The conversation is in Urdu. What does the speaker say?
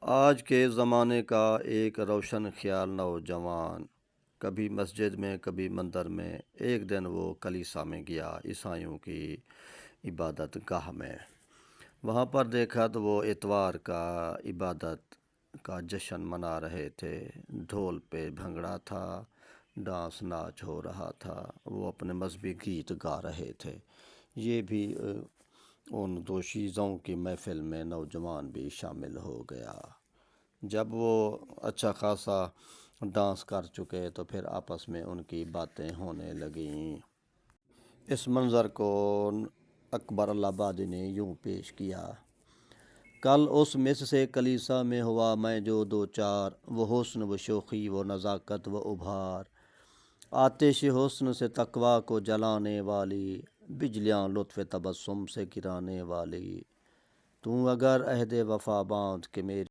آج کے زمانے کا ایک روشن خیال نوجوان کبھی مسجد میں کبھی مندر میں، ایک دن وہ کلیسا میں گیا، عیسائیوں کی عبادت گاہ میں۔ وہاں پر دیکھا تو وہ اتوار کا عبادت کا جشن منا رہے تھے۔ ڈھول پہ بھنگڑا تھا، ڈانس ناچ ہو رہا تھا، وہ اپنے مذہبی گیت گا رہے تھے۔ یہ بھی ان دوشیزوں کی محفل میں نوجوان بھی شامل ہو گیا۔ جب وہ اچھا خاصا ڈانس کر چکے تو پھر آپس میں ان کی باتیں ہونے لگیں۔ اس منظر کو اکبر آبادی نے یوں پیش کیا: کل اس مس سے کلیسا میں ہوا میں جو دو چار، وہ حسن و شوخی وہ نزاکت و ابھار، آتش حسن سے تقویٰ کو جلانے والی، بجلیاں لطف تبسم سے گرانے والی۔ تو اگر عہد وفا باندھ کے میری